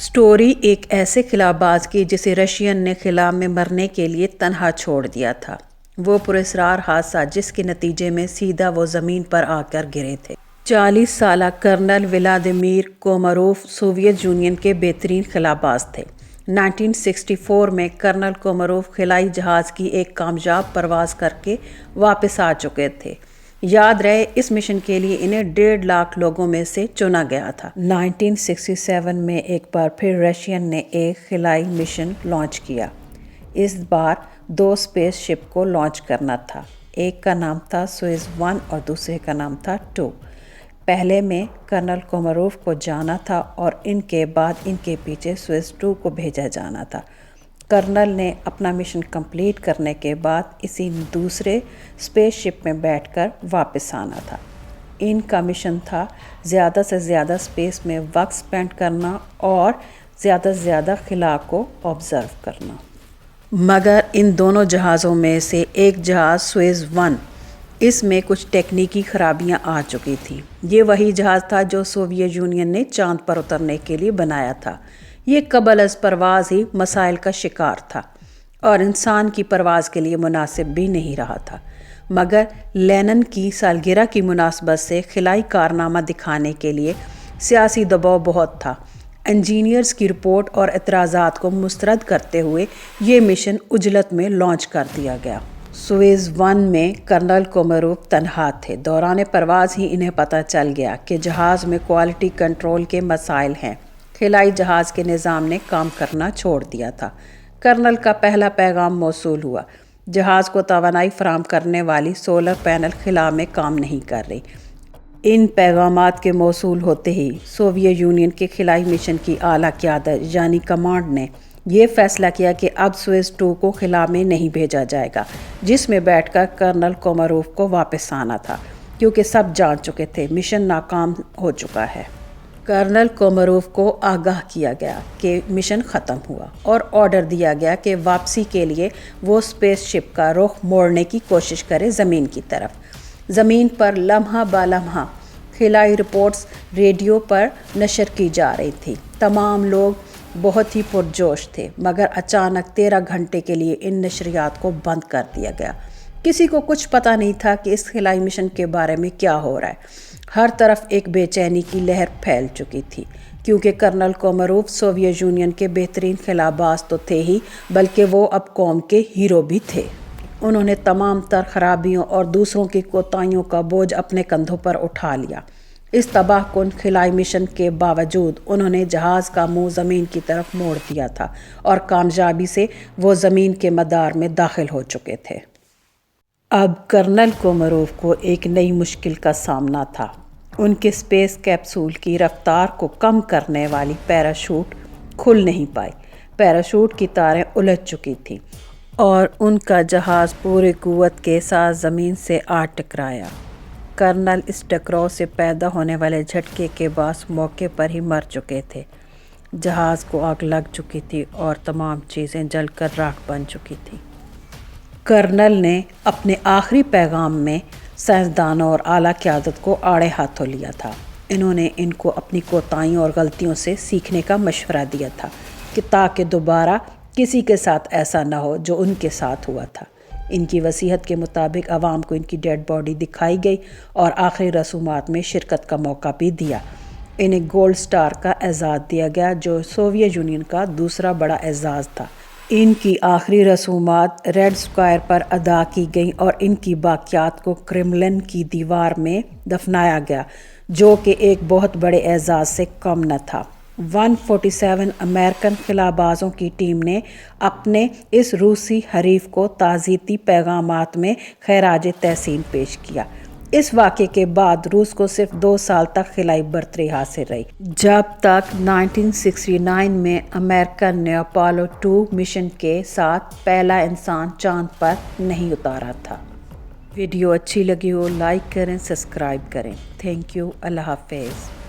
Story ایک ایسے خلا باز کی جسے رشین نے خلا میں مرنے کے لیے تنہا چھوڑ دیا تھا۔ وہ پراسرار حادثہ جس کے نتیجے میں سیدھا وہ زمین پر آ کر گرے تھے۔ 40 سالہ کرنل ولادیمیر کوماروف سوویت یونین کے بہترین خلا باز تھے۔ 1964 میں کرنل کوماروف خلائی جہاز کی ایک کامیاب پرواز کر کے واپس آ چکے تھے۔ یاد رہے اس مشن کے لیے انہیں 1.5 لاکھ لوگوں میں سے چنا گیا تھا۔ 1967 میں ایک بار پھر رشین نے ایک خلائی مشن لانچ کیا۔ اس بار 2 اسپیس شپ کو لانچ کرنا تھا۔ ایک کا نام تھا سویز 1 اور دوسرے کا نام تھا 2۔ پہلے میں کرنل کوماروف کو جانا تھا اور ان کے بعد ان کے پیچھے سویز 2 کو بھیجا جانا تھا۔ کرنل نے اپنا مشن کمپلیٹ کرنے کے بعد اسی دوسرے اسپیس شپ میں بیٹھ کر واپس آنا تھا۔ ان کا مشن تھا زیادہ سے زیادہ اسپیس میں وقت سپینڈ کرنا اور زیادہ سے زیادہ خلا کو آبزرو کرنا۔ مگر ان دونوں جہازوں میں سے ایک جہاز سویز 1 اس میں کچھ تکنیکی خرابیاں آ چکی تھیں۔ یہ وہی جہاز تھا جو سوویت یونین نے چاند پر اترنے کے لیے بنایا تھا۔ یہ قبل از پرواز ہی مسائل کا شکار تھا اور انسان کی پرواز کے لیے مناسب بھی نہیں رہا تھا۔ مگر لینن کی سالگرہ کی مناسبت سے خلائی کارنامہ دکھانے کے لیے سیاسی دباؤ بہت تھا۔ انجینئرز کی رپورٹ اور اعتراضات کو مسترد کرتے ہوئے یہ مشن عجلت میں لانچ کر دیا گیا۔ سویز 1 میں کرنل کوماروف تنہا تھے۔ دوران پرواز ہی انہیں پتہ چل گیا کہ جہاز میں کوالٹی کنٹرول کے مسائل ہیں۔ خلائی جہاز کے نظام نے کام کرنا چھوڑ دیا تھا۔ کرنل کا پہلا پیغام موصول ہوا۔ جہاز کو توانائی فراہم کرنے والی سولر پینل خلا میں کام نہیں کر رہی۔ ان پیغامات کے موصول ہوتے ہی سوویت یونین کے خلائی مشن کی اعلیٰ قیادت یعنی کمانڈ نے یہ فیصلہ کیا کہ اب سویز 2 کو خلا میں نہیں بھیجا جائے گا، جس میں بیٹھ کر کرنل کوماروف کو واپس آنا تھا، کیونکہ سب جان چکے تھے مشن ناکام ہو چکا ہے۔ کرنل کوماروف کو آگاہ کیا گیا کہ مشن ختم ہوا اور آرڈر دیا گیا کہ واپسی کے لیے وہ اسپیس شپ کا رخ موڑنے کی کوشش کرے زمین کی طرف۔ زمین پر لمحہ با لمحہ خلائی رپورٹس ریڈیو پر نشر کی جا رہی تھی۔ تمام لوگ بہت ہی پرجوش تھے، مگر اچانک 13 گھنٹے کے لیے ان نشریات کو بند کر دیا گیا۔ کسی کو کچھ پتہ نہیں تھا کہ اس خلائی مشن کے بارے میں کیا ہو رہا ہے۔ ہر طرف ایک بے چینی کی لہر پھیل چکی تھی، کیونکہ کرنل کوماروف سوویت یونین کے بہترین خلا باز تو تھے ہی، بلکہ وہ اب قوم کے ہیرو بھی تھے۔ انہوں نے تمام تر خرابیوں اور دوسروں کی کوتاہیوں کا بوجھ اپنے کندھوں پر اٹھا لیا۔ اس تباہ کن خلائی مشن کے باوجود انہوں نے جہاز کا منہ زمین کی طرف موڑ دیا تھا اور کامیابی سے وہ زمین کے مدار میں داخل ہو چکے تھے۔ اب کرنل کوماروف کو ایک نئی مشکل کا سامنا تھا۔ ان کے اسپیس کیپسول کی رفتار کو کم کرنے والی پیراشوٹ کھل نہیں پائی۔ پیراشوٹ کی تاریں الجھ چکی تھیں اور ان کا جہاز پوری قوت کے ساتھ زمین سے آ ٹکرایا۔ کرنل اس ٹکراؤ سے پیدا ہونے والے جھٹکے کے باعث موقع پر ہی مر چکے تھے۔ جہاز کو آگ لگ چکی تھی اور تمام چیزیں جل کر راکھ بن چکی تھیں۔ کرنل نے اپنے آخری پیغام میں سائنسدانوں اور اعلیٰ قیادت کو آڑے ہاتھوں لیا تھا۔ انہوں نے ان کو اپنی کوتاہیوں اور غلطیوں سے سیکھنے کا مشورہ دیا تھا کہ تاکہ دوبارہ کسی کے ساتھ ایسا نہ ہو جو ان کے ساتھ ہوا تھا۔ ان کی وصیت کے مطابق عوام کو ان کی ڈیڈ باڈی دکھائی گئی اور آخری رسومات میں شرکت کا موقع بھی دیا۔ انہیں گولڈ سٹار کا اعزاز دیا گیا، جو سوویت یونین کا دوسرا بڑا اعزاز تھا۔ ان کی آخری رسومات ریڈ اسکوائر پر ادا کی گئیں اور ان کی باقیات کو کرملن کی دیوار میں دفنایا گیا، جو کہ ایک بہت بڑے اعزاز سے کم نہ تھا۔ 147 امریکن خلا بازوں کی ٹیم نے اپنے اس روسی حریف کو تعزیتی پیغامات میں خراج تحسین پیش کیا۔ اس واقعے کے بعد روس کو صرف 2 سال تک خلائی برتری حاصل رہی، جب تک 1969 میں امریکہ نے اپولو 2 مشن کے ساتھ پہلا انسان چاند پر نہیں اتارا تھا۔ ویڈیو اچھی لگی ہو لائک کریں، سبسکرائب کریں۔ تھینک یو، اللہ حافظ۔